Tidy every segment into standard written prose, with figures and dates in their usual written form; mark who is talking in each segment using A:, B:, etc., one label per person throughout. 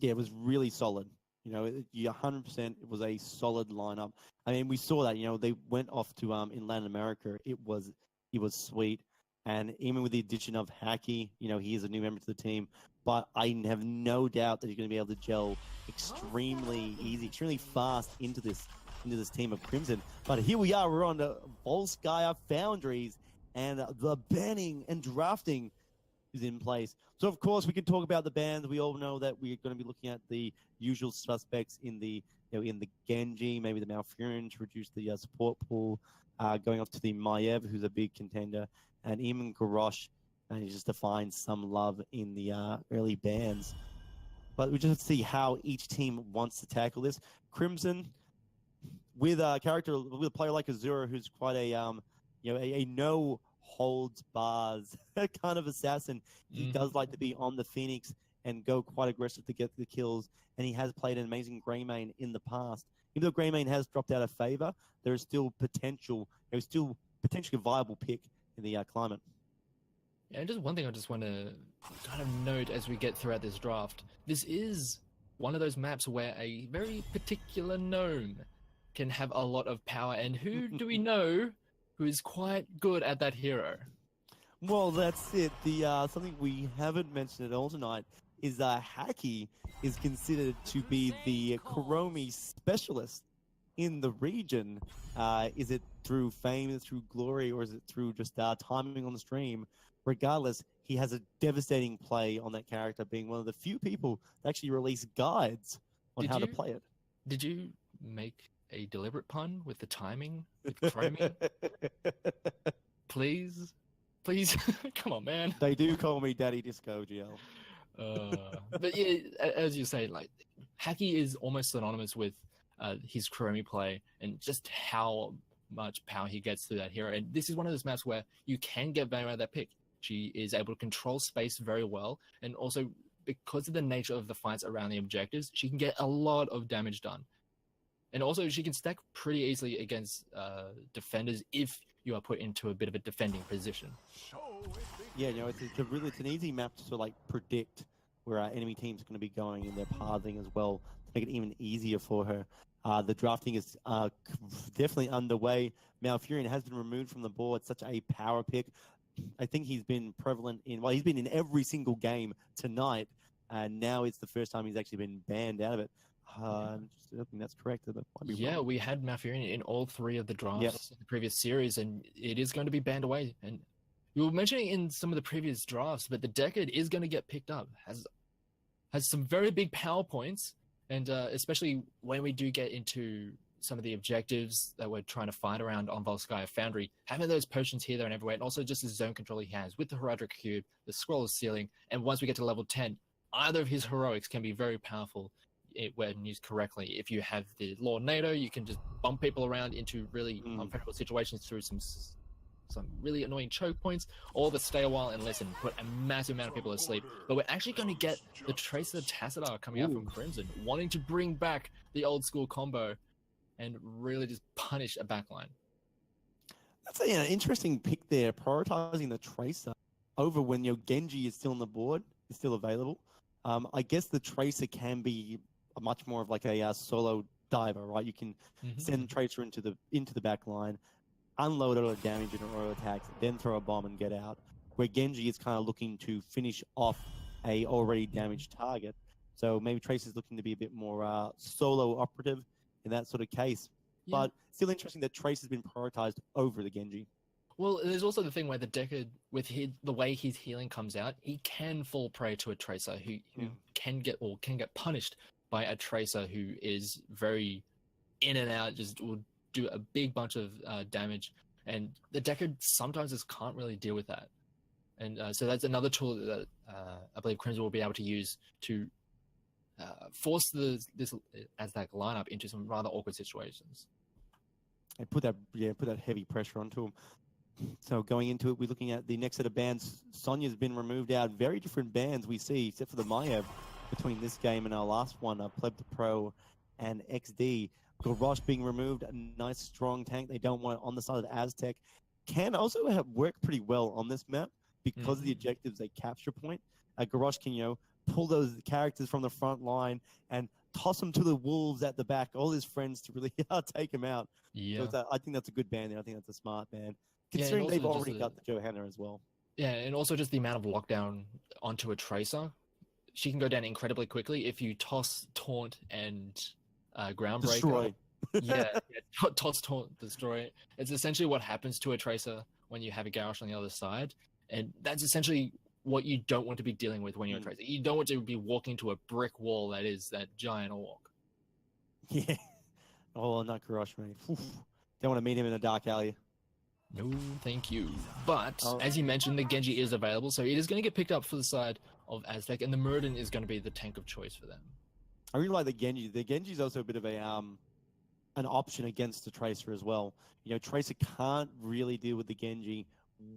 A: yeah, it was really solid. You know, 100% it was a solid lineup. I mean, we saw that, you know, they went off to in Latin America. It was sweet. And even with the addition of Hacky, you know, he is a new member to the team. But I have no doubt that he's going to be able to gel extremely easy, extremely fast into this team of Crimson. But here we are, we're on the Volskaya Foundries, and the banning and drafting is in place. So, of course, we can talk about the bans. We all know that we're going to be looking at the usual suspects in the, you know, in the Genji, maybe the Malfurion to reduce the support pool, going off to the Maiev, who's a big contender, and even Garrosh, and just to find some love in the early bans. But we just have to see how each team wants to tackle this. Crimson, with a character, with a player like Azura, who's quite a a no holds bars kind of assassin. He does like to be on the Phoenix and go quite aggressive to get the kills, and he has played an amazing Greymane in the past. Even though Greymane has dropped out of favor, there is still potential. There's still potentially a viable pick in the climate.
B: Yeah, and just one thing I just want to kind of note as we get throughout this draft. This is one of those maps where a very particular gnome can have a lot of power, and who do we know who is quite good at that hero?
A: Well, that's it. The something we haven't mentioned at all tonight is Hacky is considered to be the Chromie specialist in the region. Is it through fame, is it through glory, or is it through just timing on the stream? Regardless, he has a devastating play on that character, being one of the few people that actually release guides on how to play it.
B: Did you make a deliberate pun with the timing with Chromie? Please? Come on, man.
A: They do call me Daddy Disco, GL.
B: But yeah, as you say, like, Hacky is almost synonymous with his Chromie play and just how much power he gets through that hero. And this is one of those maps where you can get value out of that pick. She is able to control space very well, and also because of the nature of the fights around the objectives, she can get a lot of damage done. And also, she can stack pretty easily against defenders if you are put into a bit of a defending position.
A: Yeah, you know, it's an easy map to sort of like predict where our enemy teams are going to be going in their pathing as well, to make it even easier for her. The drafting is definitely underway. Malfurion has been removed from the board. Such a power pick. I think he's been prevalent in, well, he's been in every single game tonight, and now it's the first time he's actually been banned out of it. I think that's correct.
B: Yeah, we had Malfurion in all three of the drafts in the previous series, and it is going to be banned away. And you were mentioning in some of the previous drafts, but the Decade is going to get picked up. Has some very big power points, and especially when we do get into some of the objectives that we're trying to fight around on Volskaya Foundry, having those potions here, there, and everywhere, and also just the zone control he has with the Heraldric Cube, the Scroll of Sealing, and once we get to level 10, either of his heroics can be very powerful when used correctly. If you have the Lord NATO, you can just bump people around into really unfavorable situations through some really annoying choke points, or the stay a while and listen, put a massive amount of people asleep. But we're actually going to get the Tracer Tassadar coming out from Crimson, wanting to bring back the old school combo and really just punish a backline.
A: That's an interesting pick there, prioritizing the Tracer over when your Genji is still on the board, is still available. I guess the Tracer can be much more of like a solo diver, right? You can send Tracer into the back line, unload all the damage in auto attacks, then throw a bomb and get out. Where Genji is kind of looking to finish off a already damaged target. So maybe Tracer's looking to be a bit more solo operative in that sort of case. Yeah. But still interesting that Trace has been prioritized over the Genji.
B: Well, there's also the thing where the Decade, with the way his healing comes out, he can fall prey to a Tracer who can get punished by a Tracer who is very in and out, just will do a big bunch of damage. And the Decade sometimes just can't really deal with that. And so that's another tool that I believe Crimson will be able to use to force this Aztech lineup into some rather awkward situations.
A: And put that heavy pressure onto him. So going into it, we're looking at the next set of bans. Sonya's been removed out. Very different bans we see, except for the Maiev between this game and our last one, Pleb to Pro and XD. Garrosh being removed, a nice strong tank. They don't want it on the side of the Aztech. Can also work pretty well on this map because of the objectives they capture point. Garrosh can, pull those characters from the front line and toss them to the wolves at the back, all his friends to really take him out.
B: Yeah.
A: So I think that's a good ban there. I think that's a smart ban,
B: Yeah, and
A: considering they've
B: also
A: already got the Johanna as well.
B: Yeah, and also just the amount of lockdown onto a Tracer. She can go down incredibly quickly if you toss, taunt, and Groundbreaker.
A: Destroy.
B: Yeah, toss, taunt, destroy. It's essentially what happens to a Tracer when you have a Garrosh on the other side. And that's essentially what you don't want to be dealing with when you're a Tracer. You don't want to be walking to a brick wall that is that giant Orc.
A: Yeah. Oh, not Garrosh, man. Don't want to meet him in a dark alley.
B: No, thank you. But, as you mentioned, the Genji is available, so it is going to get picked up for the side of Aztec, and the Muradin is going to be the tank of choice for them.
A: I really like the Genji. The Genji is also a bit of a an option against the Tracer as well. You know, Tracer can't really deal with the Genji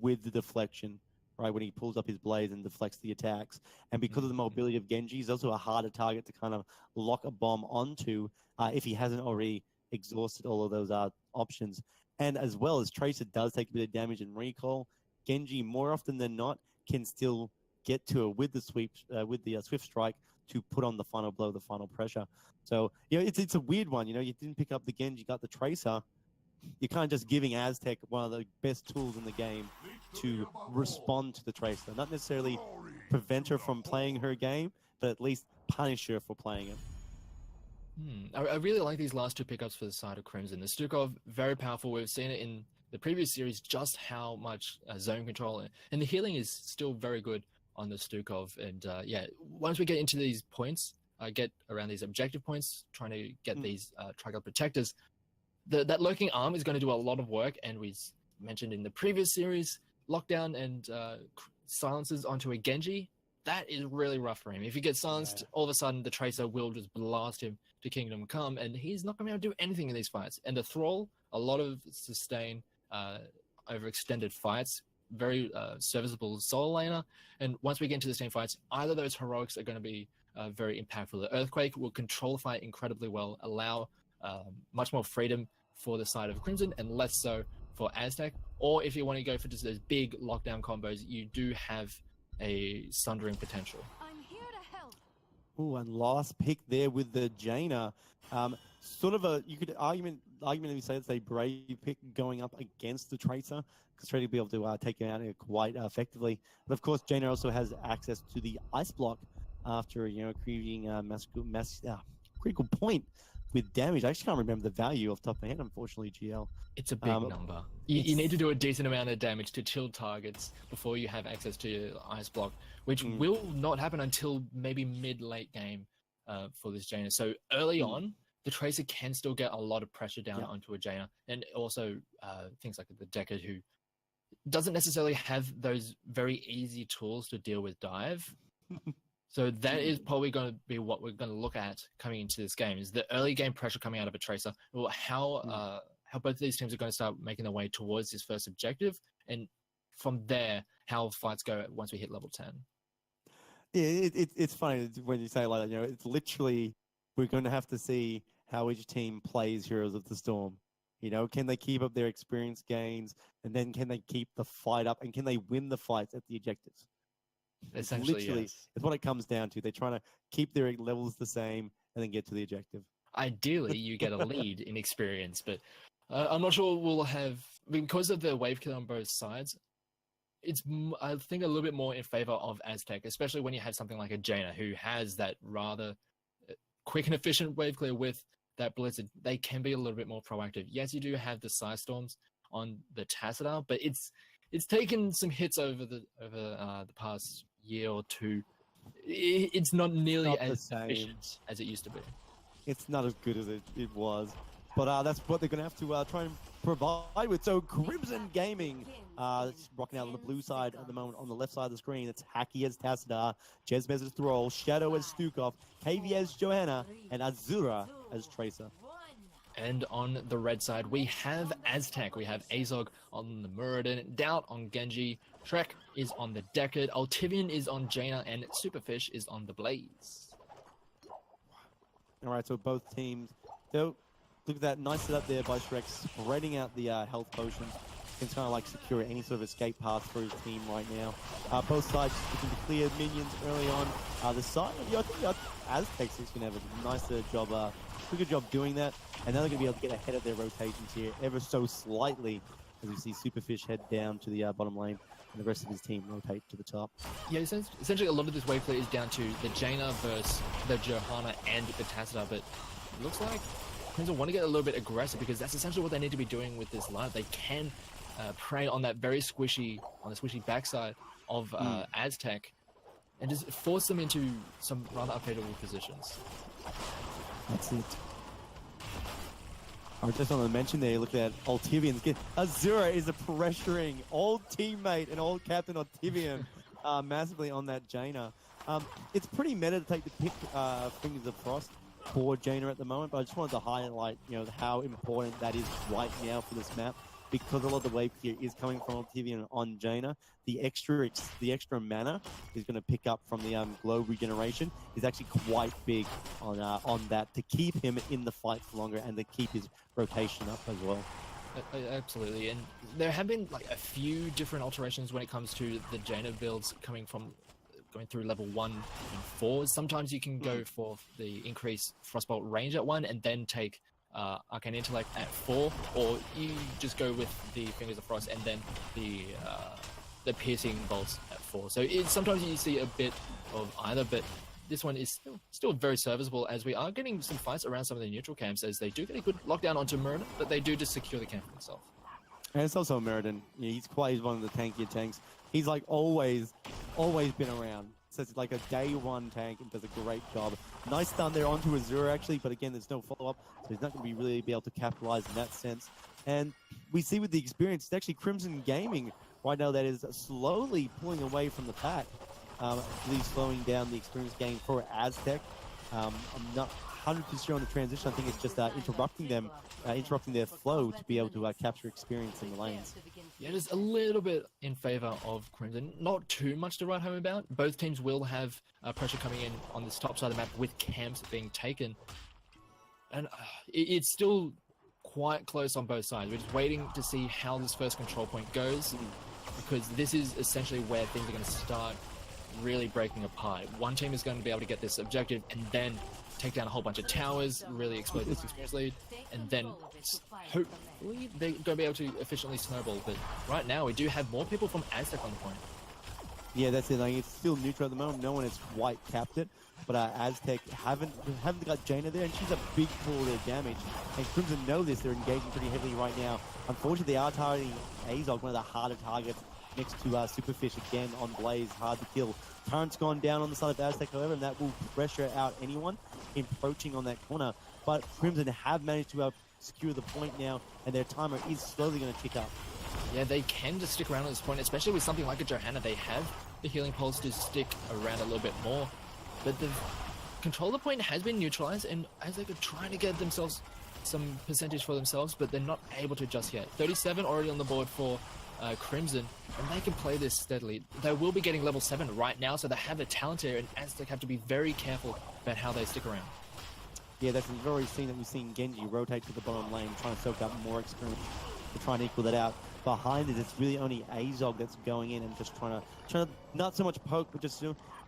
A: with the deflection, right, when he pulls up his blades and deflects the attacks. And because of the mobility of Genji, he's also a harder target to kind of lock a bomb onto if he hasn't already exhausted all of those options. And as well as Tracer does take a bit of damage and recall, Genji more often than not can still get to it with the swift strike to put on the final blow, the final pressure. So you know it's a weird one. You know, you didn't pick up the Genji, you got the Tracer. You're kind of just giving Aztec one of the best tools in the game to respond to the Tracer, not necessarily prevent her from playing her game, but at least punish her for playing it.
B: I really like these last two pickups for the side of Crimson. The Stukov, very powerful. We've seen it in the previous series, just how much zone control, and the healing is still very good on the Stukov. And yeah, once we get into these points, get around these objective points, trying to get these Trigon protectors, that lurking arm is going to do a lot of work. And we mentioned in the previous series, lockdown and silences onto a Genji. That is really rough for him. If he gets silenced, all of a sudden the Tracer will just blast him to Kingdom Come, and he's not going to be able to do anything in these fights. And the Thrall, a lot of sustain over extended fights, very serviceable solo laner. And once we get into the same fights, either of those heroics are going to be very impactful. The Earthquake will control the fight incredibly well, allow much more freedom for the side of Crimson and less so for Aztec. Or if you want to go for just those big lockdown combos, you do have a Sundering potential.
C: I'm here to help.
A: Ooh, and last pick there with the Jaina. Sort of you could arguably say it's a brave pick going up against the Tracer, because Tracer will be able to take him out quite effectively. But of course, Jaina also has access to the Ice Block after, you know, creating critical point with damage. I actually can't remember the value off the top of my head, unfortunately, GL.
B: It's a big number. You need to do a decent amount of damage to chill targets before you have access to your Ice Block, which will not happen until maybe mid-late game for this Jaina. So early on, the Tracer can still get a lot of pressure down onto a Jaina. And also things like the Deckard, who doesn't necessarily have those very easy tools to deal with dive. So that is probably going to be what we're going to look at coming into this game, is the early game pressure coming out of a Tracer, or how both of these teams are going to start making their way towards this first objective, and from there, how fights go once we hit level 10.
A: Yeah, it's funny when you say it like that. You know, it's literally, we're going to have to see how each team plays Heroes of the Storm. You know, can they keep up their experience gains, and then can they keep the fight up, and can they win the fights at the objectives?
B: Essentially,
A: literally,
B: yes.
A: It's what it comes down to. They're trying to keep their levels the same and then get to the objective.
B: Ideally, you get a lead in experience, but I'm not sure we'll have, because of the wave kill on both sides. It's, I think, a little bit more in favor of Aztec, especially when you have something like a Jaina, who has that rather quick and efficient wave clear with that Blizzard. They can be a little bit more proactive. Yes, you do have the Psy Storms on the Tassadar, but it's taken some hits over the past year or two. It's not nearly as efficient as it used to be.
A: It's not as good as it was. But that's what they're going to have to try and provide with. So Crimson Gaming, rocking out on the blue side at the moment. On the left side of the screen, it's Haki as Tassadar, Jezmez as Thrall, Shadow as Stukov, KV as Johanna, and Azura as Tracer.
B: And on the red side, we have Aztec. We have Azog on the Muradin, Doubt on Genji, Trek is on the Deckard, Altivian is on Jaina, and Superfish is on the Blaze.
A: All right, so both teams. So look at that nice setup there by Shrek, spreading out the health potions. can kind of like secure any sort of escape path for his team right now. Both sides just looking to clear minions early on. The side, I think Aztec's is going to have a nicer job, pretty good job doing that. And now they're going to be able to get ahead of their rotations here ever so slightly, as we see Superfish head down to the bottom lane and the rest of his team rotate to the top.
B: Yeah, essentially a lot of this wave play is down to the Jaina versus the Johanna and the Tazza, but it looks like Crimson want to get a little bit aggressive because that's essentially what they need to be doing with this lineup. They can prey on that very squishy, backside of Aztech and just force them into some rather unfavorable positions.
A: That's it. I just want to mention there, look at Altivian. Azura is pressuring old teammate and old captain Altivian massively on that Jaina. It's pretty meta to take the pick Fingers of Frost for Jaina at the moment, but I just wanted to highlight, how important that is right now for this map, because a lot of the wave clear is coming from Altivian on Jaina. The extra mana is going to pick up from the globe regeneration is actually quite big on that to keep him in the fight for longer and to keep his rotation up as well.
B: Absolutely, and there have been like a few different alterations when it comes to the Jaina builds going through level 1 and 4. Sometimes you can go for the increased Frostbolt range at 1 and then take Arcane Intellect at 4, or you just go with the Fingers of Frost and then the piercing bolts at 4. So sometimes you see a bit of either, but this one is still very serviceable, as we are getting some fights around some of the neutral camps, as they do get a good lockdown onto Muradin, but they do just secure the camp for themselves.
A: And it's also Muradin. He's one of the tankier tanks. He's like always been around. So it's like a day one tank and does a great job. Nice stun there onto Azura actually, but again, there's no follow-up, so he's not going to really be able to capitalize in that sense. And we see with the experience, it's actually Crimson Gaming right now that is slowly pulling away from the pack, really slowing down the experience gain for Aztech. I'm not 100% on the transition. I think it's just interrupting their flow to be able to capture experience in the lanes.
B: Yeah, just a little bit in favor of Crimson. Not too much to write home about. Both teams will have pressure coming in on this top side of the map with camps being taken. And it's still quite close on both sides. We're just waiting to see how this first control point goes, because this is essentially where things are going to start really breaking apart. One team is going to be able to get this objective and then take down a whole bunch of towers, really exploit this experience lead, and then hopefully they're going to be able to efficiently snowball. But right now we do have more people from Aztec on the point.
A: Yeah, that's it. Like, it's still neutral at the moment. No one has quite capped it, but Aztec haven't got Jaina there, and she's a big pool of their damage. And Crimson know this. They're engaging pretty heavily right now. Unfortunately, they are targeting Azog, one of the harder targets, next to Superfish again on Blaze, hard to kill. Current's gone down on the side of Aztec, however, and that will pressure out anyone encroaching on that corner. But Crimson have managed to secure the point now, and their timer is slowly going to tick up.
B: Yeah, they can just stick around at this point, especially with something like a Johanna. They have the healing pulse to stick around a little bit more, but the controller point has been neutralized, and Aztec are trying to get themselves some percentage for themselves, but they're not able to just yet. 37 already on the board for Crimson, and they can play this steadily. They will be getting level 7 right now, so they have the talent here, and Aztec have to be very careful about how they stick around.
A: Yeah, that's we've already seen that. We've seen Genji rotate to the bottom lane, trying to soak up more experience to try and equal that out. Behind it, it's really only Azog that's going in and just trying to not so much poke, but just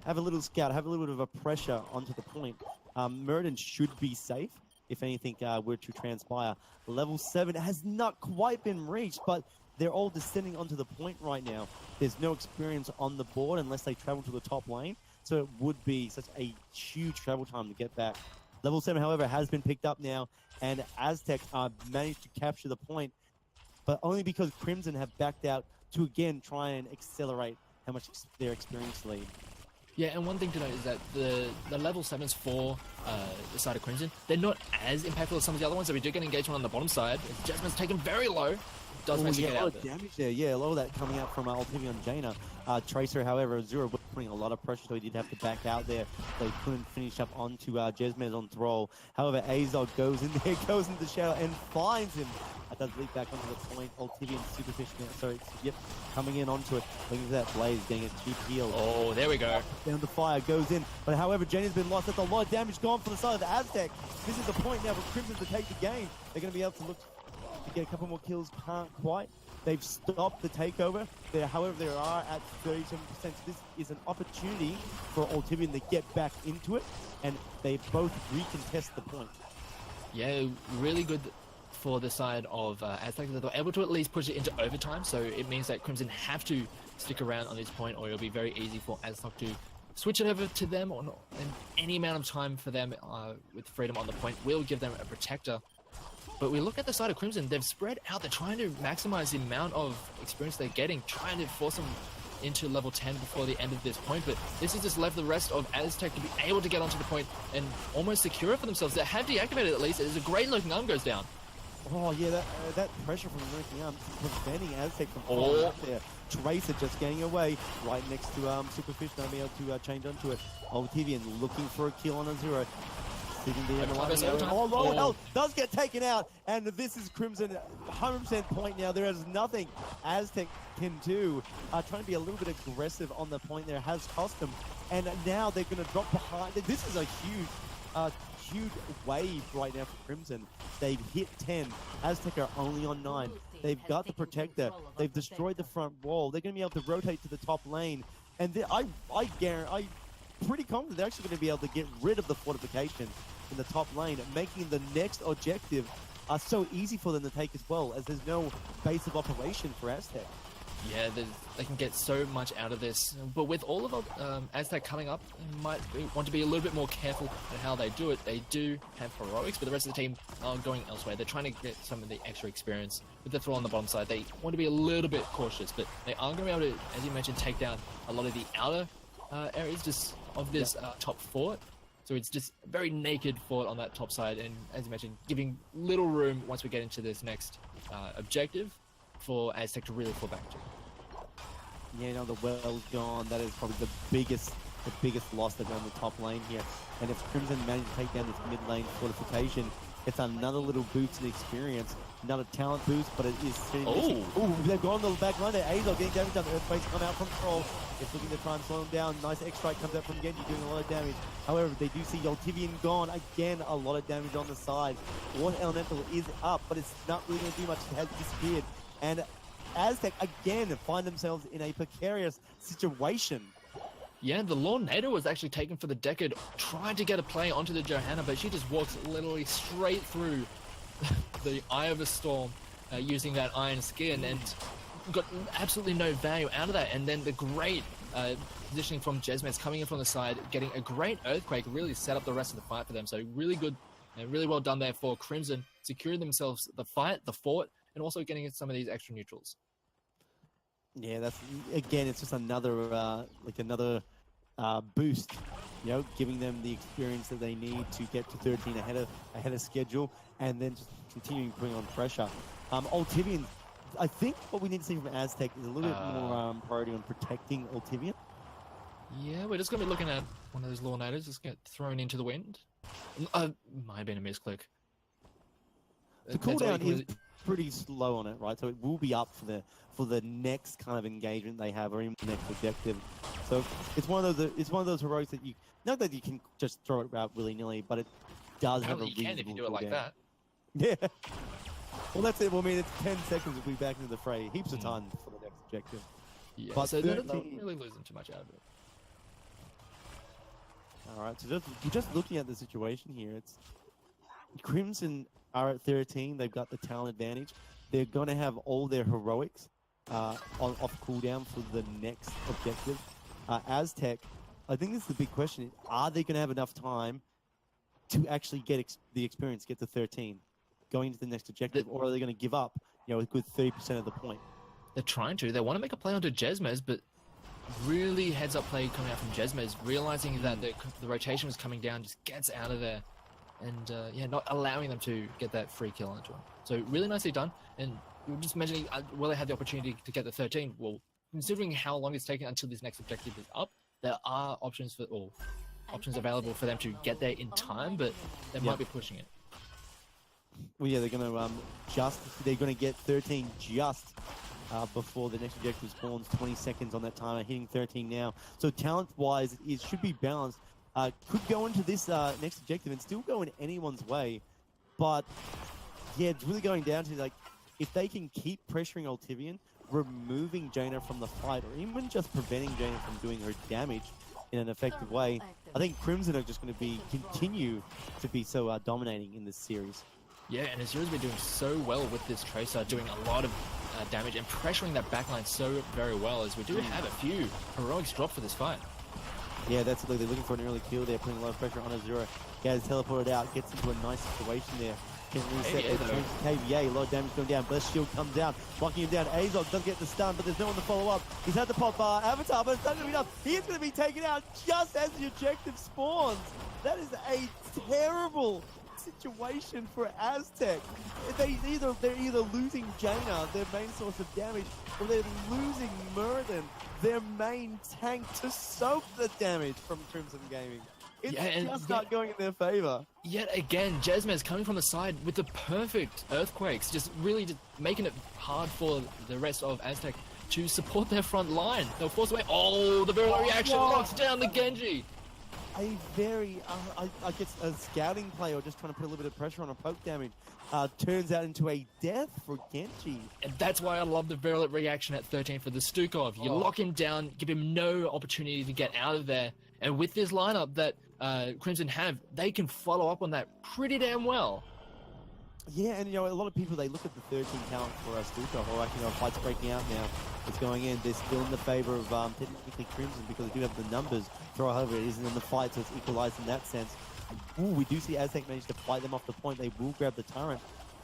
A: have a little scout, have a little bit of a pressure onto the point. Muradin should be safe if anything were to transpire. Level 7 has not quite been reached, but they're all descending onto the point right now. There's no experience on the board unless they travel to the top lane, so it would be such a huge travel time to get back. Level 7, however, has been picked up now, and Aztec managed to capture the point, but only because Crimson have backed out to again try and accelerate how much their experience lead.
B: Yeah, and one thing to note is that the level 7s for the side of Crimson, they're not as impactful as some of the other ones, so we do get engagement on the bottom side. Jasmine's taken very low. Does manage to get out there.
A: Damage there. Yeah, a lot of that coming out from Altivian and Jaina. Tracer, however, Azura was putting a lot of pressure, so he did have to back out there. They couldn't finish up onto Jesmez on Thrall. However, Azog goes in there, goes into the shadow and finds him. That does lead back onto the point. Altivian Superfish now, sorry, yep, coming in onto it. Looking for that Blaze, getting a cheap heal.
B: Oh, there we go.
A: Down the fire, goes in. But however, Jaina's been lost. That's a lot of damage gone for the side of the Aztec. This is the point now for Crimson to take the game. They're going to be able to look to get a couple more kills. Can't quite. They've stopped the takeover. However, they are at 37%. So this is an opportunity for Ultivian to get back into it, and they both recontest the point.
B: Yeah, really good for the side of Aztech that they're able to at least push it into overtime. So it means that Crimson have to stick around on this point, or it'll be very easy for Aztech to switch it over to them, or not. And any amount of time for them with freedom on the point will give them a protector. But we look at the side of Crimson, they've spread out. They're trying to maximize the amount of experience they're getting, trying to force them into level 10 before the end of this point. But this has just left the rest of Aztech to be able to get onto the point and almost secure it for themselves. They have deactivated at least. It is a great looking arm goes down.
A: Oh yeah, that pressure from the lurking arm preventing Aztech from falling up there. Tracer just getting away right next to Superfish, not being able to change onto it. Ultivian looking for a kill on a 0. Sitting there in the low health does get taken out, and this is Crimson 100% point now. There is nothing Aztech can do. Trying to be a little bit aggressive on the point there has cost them, and now they're going to drop behind. This is a huge wave right now for Crimson. They've hit 10. Aztec are only on 9. They've got the protector. They've destroyed the front wall. They're going to be able to rotate to the top lane, and I'm pretty confident they're actually going to be able to get rid of the fortification in the top lane, making the next objective so easy for them to take as well, as there's no base of operation for Aztec.
B: Yeah, they can get so much out of this. But with all of Aztec coming up, they might want to be a little bit more careful at how they do it. They do have heroics, but the rest of the team are going elsewhere. They're trying to get some of the extra experience with the throw on the bottom side. They want to be a little bit cautious, but they are going to be able to, as you mentioned, take down a lot of the outer areas just of this top fort. So it's just a very naked fort on that top side, and as you mentioned, giving little room once we get into this next objective for Aztec to really fall back to.
A: Yeah, the well's gone. That is probably the biggest loss they've done in the top lane here. And if Crimson manage to take down this mid lane fortification, it's another little boost in experience. Not a talent boost, but it is seriously. Oh, they've gone to the back line there. Azor getting damage done. Earthquake's come out from Troll. It's looking to try and slow him down. Nice X-Strike comes out from Genji, doing a lot of damage. However, they do see Ultivian gone. Again, a lot of damage on the side. One Elemental is up, but it's not really going to do much. It has disappeared. And Aztec, again, find themselves in a precarious situation.
B: Yeah, the Lornado was actually taken for the Decade, trying to get a play onto the Johanna, but she just walks literally straight through the Eye of the Storm using that Iron Skin and got absolutely no value out of that. And then the great positioning from Jesmez coming in from the side, getting a great Earthquake, really set up the rest of the fight for them. So really good and really well done there for Crimson, securing themselves the fight, the fort, and also getting some of these extra neutrals.
A: Yeah, that's again, it's just another another boost, giving them the experience that they need to get to 13 ahead of schedule, and then just continuing putting on pressure. Ultivian, I think what we need to see from Aztec is a little bit more priority on protecting Ultivian.
B: Yeah, we're just going to be looking at one of those Lornados just get thrown into the wind. Might have been a misclick.
A: The cooldown is pretty slow on it, right? So it will be up for the next kind of engagement they have, or even the next objective. So it's one of those heroics that not that you can just throw it out willy-nilly, but it does have a reasonable
B: cooldown. You can if you do it like that.
A: Yeah. Well, that's it. Well, I mean, it's 10 seconds. We'll be back into the fray. Heaps of time for the next objective.
B: Yeah,
A: but
B: so they're not really losing too much out of it.
A: All right, so just looking at the situation here, it's Crimson are at 13. They've got the talent advantage. They're going to have all their heroics off cooldown for the next objective. Aztec, I think this is the big question. Are they going to have enough time to actually get the experience, get to 13, going into the next objective, or are they going to give up, a good 30% of the point?
B: They're trying to. They want to make a play onto Jesmez, but really heads-up play coming out from Jesmez, realizing that the rotation was coming down, just gets out of there, and not allowing them to get that free kill onto him. So really nicely done. And we were just mentioning, will they have the opportunity to get the 13? Well, considering how long it's taken until this next objective is up, there are options available for them to get there in time, but they might be pushing it.
A: Well, yeah, they're going to get 13 just before the next objective spawns. 20 seconds on that timer, hitting 13 now. So talent-wise, it should be balanced. Could go into this next objective and still go in anyone's way, but yeah, it's really going down to if they can keep pressuring Ultivian, removing Jaina from the fight, or even just preventing Jaina from doing her damage in an effective way, I think Crimson are just going to continue to be so dominating in this series.
B: Yeah, and Azura's been doing so well with this Tracer, doing a lot of damage and pressuring that backline so very well, as we do have a few heroics drop for this fight.
A: Yeah, that's it. They're looking for an early kill. They're putting a lot of pressure on Azura. Gets teleported out, gets into a nice situation there. Can reset the KVA, a lot of damage going down. Blessed Shield comes down, blocking him down. Azog doesn't get the stun, but there's no one to follow up. He's had the pop Avatar, but it's not going to be enough. He is going to be taken out just as the objective spawns. That is a terrible situation for Aztech. They're either losing Jaina, their main source of damage, or they're losing Murden, their main tank, to soak the damage from Crimson Gaming. It's just not going in their favor. Yet
B: again, Jesmez coming from the side with the perfect earthquakes, just really just making it hard for the rest of Aztec to support their front line. They'll force away. Oh, the Virulent reaction locks down the Genji.
A: A very, I guess, a scouting play or just trying to put a little bit of pressure on a poke damage turns out into a death for Genji.
B: And that's why I love the Virulent reaction at 13 for the Stukov. You lock him down, give him no opportunity to get out of there. And with this lineup that Crimson have, they can follow up on that pretty damn well.
A: Yeah, and a lot of people, they look at the 13 talent for Stukov, or fight's breaking out now. It's going in. They're still in the favor of technically Crimson because they do have the numbers. However, it isn't in the fight, so it's equalized in that sense. Ooh, we do see Aztec manage to fight them off the point. They will grab the turret,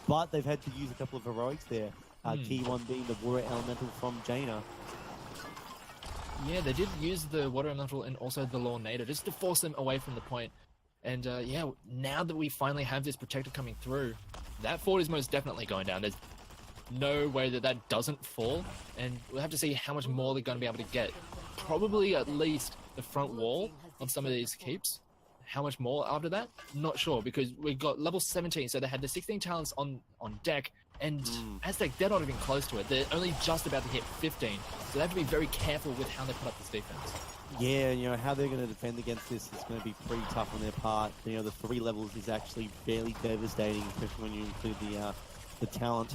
A: but they've had to use a couple of heroics there. Key one being the Water Elemental from Jaina.
B: Yeah, they did use the Water Elemental and also the Lornado just to force them away from the point. And yeah, now that we finally have this Protector coming through, that fort is most definitely going down. There's no way that that doesn't fall, and we'll have to see how much more they're going to be able to get. Probably at least the front wall on some of these keeps. How much more after that? Not sure, because we've got level 17, so they had the 16 talents on deck, and Aztec, they're not even close to it. They're only just about to hit 15, so they have to be very careful with how they put up this defense.
A: Yeah, how they're going to defend against this is going to be pretty tough on their part. The 3 levels is actually fairly devastating, especially when you include the talent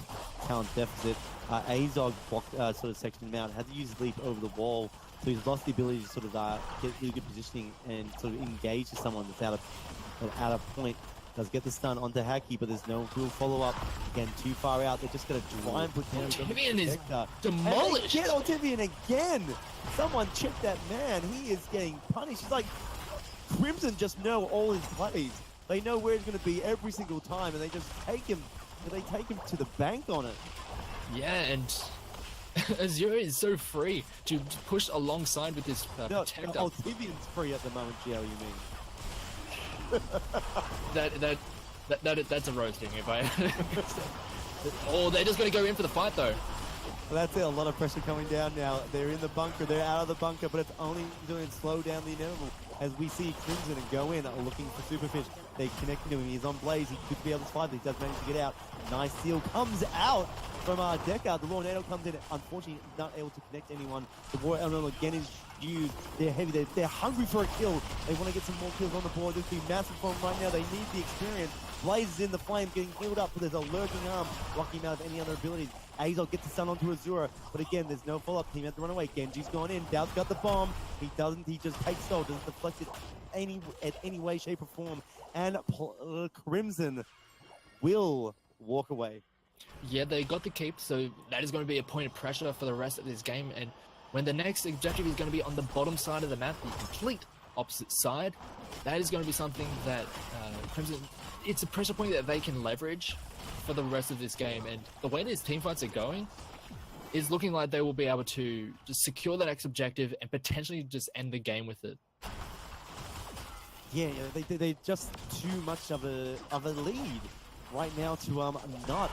A: deficit. Azog blocked, sort of sectioned him out, had to use Leap over the wall, so he's lost the ability to sort of get really good positioning and sort of engage with someone that's out of point. Does get the stun onto Haki, but there's no real follow-up. Again, too far out. They're just going to try and put down
B: Ultivian is demolished.
A: Get Ultivian again. Someone chip that man. He is getting punished. It's like Crimson just know all his plays. They know where he's going to be every single time, and they just take him. They take him to the bank on it.
B: Yeah, and Azura is so free to push alongside with this Protector.
A: Ultivian's free at the moment, Gio, you mean?
B: That's a roasting if I. Oh, they're just going to go in for the fight though.
A: Well, that's it. A lot of pressure coming down now. They're in the bunker. They're out of the bunker, but it's only going to slow down the inevitable. As we see Crimson go in, looking for Superfish. They connect to him. He's on Blaze. He could be able to survive. He does manage to get out. Nice seal comes out from Deckard. The Lornado comes in. Unfortunately, not able to connect anyone. The War Elemental again is used. They're heavy. They're hungry for a kill. They want to get some more kills on the board. This would be massive for them right now. They need the experience. Blaze is in the flame, getting healed up, but there's a lurking arm blocking him out of any other abilities. Azog gets the stun onto Azura, but again, there's no follow-up. Team had to run away. Genji's gone in. Doubt's got the bomb. He doesn't. He just takes soul. Doesn't deflect it at any way, shape, or form. And Crimson will walk away.
B: Yeah, they got the keep, so that is going to be a point of pressure for the rest of this game. And when the next objective is going to be on the bottom side of the map, the complete opposite side, that is going to be something that Crimson, it's a pressure point that they can leverage for the rest of this game. And the way these teamfights are going is looking like they will be able to just secure the next objective and potentially just end the game with it.
A: Yeah, they're just too much of a lead right now to not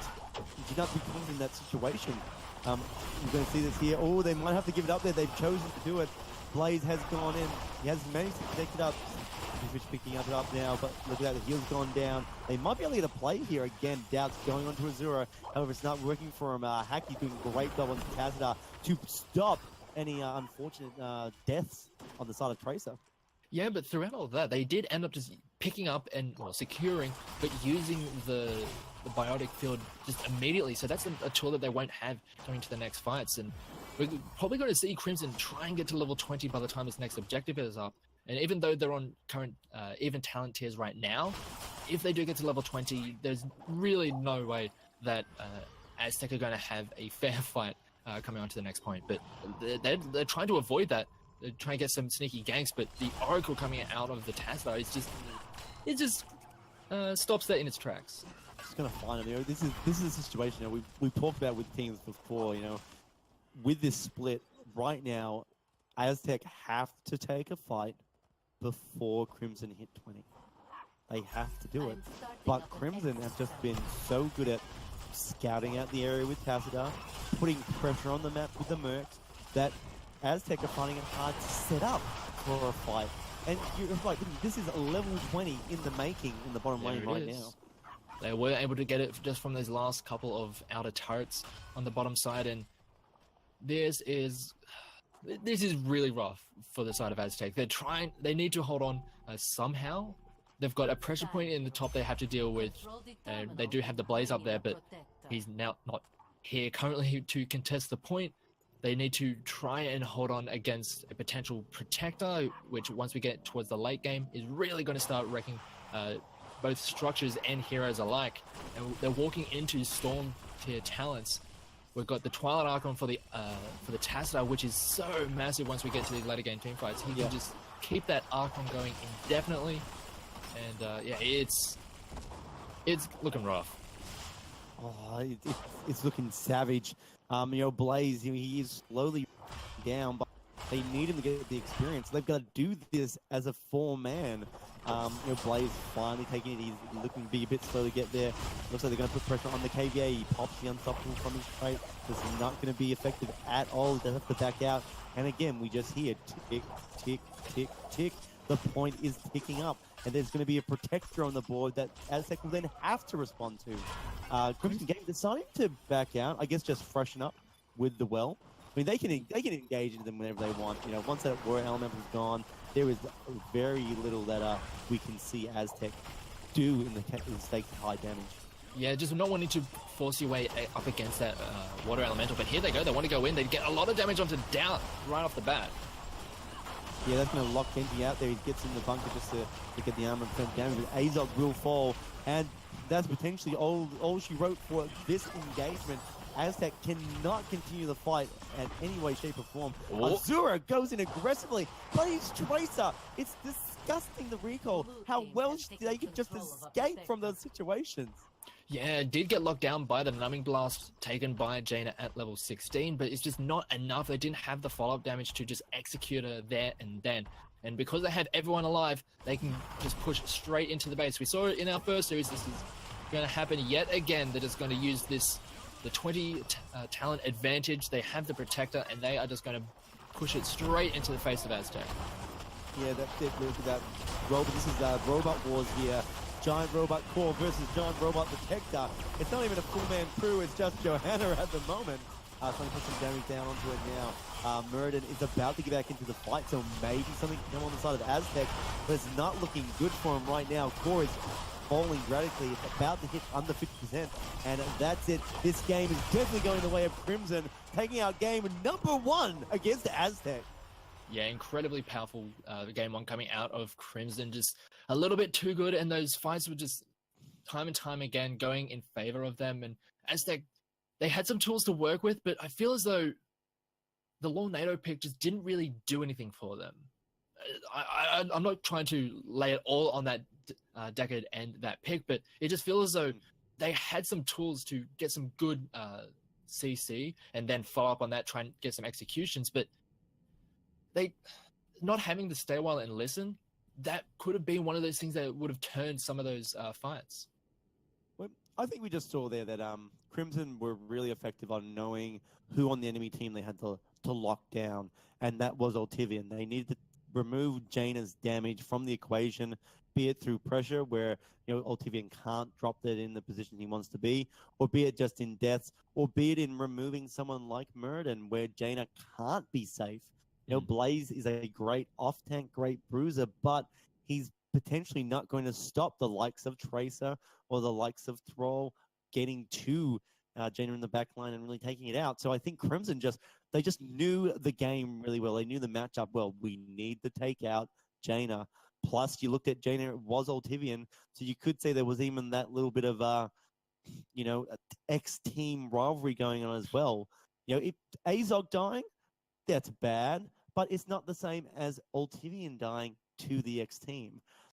A: be caught in that situation. You're going to see this here. Oh, they might have to give it up there. They've chosen to do it. Blaze has gone in. He has managed to connect it up. He's picking it up now, but look at that. The heel's gone down. They might be able to get a play here again. Doubt's going on to Azura. However, it's not working for him. Haki doing a great job on Kazadar to stop any unfortunate deaths on the side of Tracer.
B: Yeah, but throughout all of that, they did end up just picking up and securing, but using the the biotic field just immediately. So that's a tool that they won't have going to the next fights. And we're probably going to see Crimson try and get to level 20 by the time this next objective is up. And even though they're on current even talent tiers right now, if they do get to level 20, there's really no way that Aztec are going to have a fair fight coming on to the next point. But they're trying to avoid that. They're trying to get some sneaky ganks, but the Oracle coming out of the Tazza is stops that in its tracks.
A: Just gonna find it. You know, this is a situation. You know, we've talked about with teams before. You know, with this split right now, Aztec have to take a fight before Crimson hit 20. They have to do it. But Crimson have just been so good at scouting out the area with Tazza, putting pressure on the map with the Mercs, that Aztec are finding it hard to set up for a fight. And you're like, this is a level 20 in the making in the bottom lane right now.
B: They were able to get it just from those last couple of outer turrets on the bottom side, and this is really rough for the side of Aztec. They need to hold on somehow. They've got a pressure point in the top they have to deal with, and they do have the Blaze up there, but he's now not here currently to contest the point. They need to try and hold on against a potential Protector, which once we get towards the late game is really going to start wrecking both structures and heroes alike. And they're walking into Storm tier talents. We've got the Twilight Archon for the Tazza, which is so massive once we get to these later game teamfights. He can just keep that Archon going indefinitely. And yeah, it's looking rough.
A: Oh, it's looking savage. You know, Blaze, he is slowly down, but they need him to get the experience. They've got to do this as a 4-man. You know, Blaze finally taking it. He's looking to be a bit slow to get there. Looks like they're going to put pressure on the KVA. He pops the Unstoppable from his trait. This is not going to be effective at all. They have to back out. And again, we just hear tick, tick, tick, tick. The point is ticking up. And there's going to be a Protector on the board that Aztec will then have to respond to. Crimson Game deciding to back out. I guess just freshen up with the well. I mean, they can engage into them whenever they want. You know, once that war element is gone, there is very little that we can see Aztec do in the stakes of high damage.
B: Yeah, just not wanting to force your way up against that water elemental. But here they go. They want to go in. They get a lot of damage onto Doubt right off the bat.
A: Yeah, that's going to lock Genji out there. He gets in the bunker just to get the armor and damage. But Azog will fall, and that's potentially all she wrote for this engagement. Aztec cannot continue the fight in any way, shape, or form. Azura goes in aggressively, plays Tracer. It's disgusting, the recall. How well they could just escape from those situations.
B: Yeah, it did get locked down by the Numbing Blast taken by Jaina at level 16, but it's just not enough. They didn't have the follow-up damage to just execute her there and then. And because they have everyone alive, they can just push straight into the base. We saw it in our first series. This is going to happen yet again. They're just going to use the 20 talent advantage. They have the Protector, and they are just going to push it straight into the face of Aztec.
A: Yeah, that's it. Look at that. This is Robot Wars here. Giant Robot Core versus Giant Robot Protector. It's not even a full-man crew, it's just Johanna at the moment. Trying to put some damage down onto it now. Muradin is about to get back into the fight, so maybe something can come on the side of Aztec, but it's not looking good for him right now. Core is falling radically. It's about to hit under 50%, and that's it. This game is definitely going the way of Crimson, taking out game number 1 against Aztec.
B: Yeah, incredibly powerful game 1 coming out of Crimson. Just a little bit too good, and those fights were just time and time again going in favor of them. And Aztec, they had some tools to work with, but I feel as though the Lornado pick just didn't really do anything for them. I'm not trying to lay it all on that Decade and that pick, but it just feels as though they had some tools to get some good CC and then follow up on that, try and get some executions, but they not having to stay a while and listen, that could have been one of those things that would have turned some of those fights.
A: Well, I think we just saw there that Crimson were really effective on knowing who on the enemy team they had to lock down, and that was Ultivian. They needed to remove Jaina's damage from the equation, be it through pressure where Ultivian can't drop that in the position he wants to be, or be it just in deaths, or be it in removing someone like Muradin where Jaina can't be safe. Blaze is a great off-tank, great bruiser, but he's potentially not going to stop the likes of Tracer or the likes of Thrall getting to Jaina in the back line and really taking it out. So I think Crimson they just knew the game really well. They knew the matchup well. We need to take out Jaina. Plus, you looked at Jaina, it was Altivian, so you could say there was even that little bit of X-team rivalry going on as well. If Azog dying, that's bad, but it's not the same as Altivian dying to the X-team.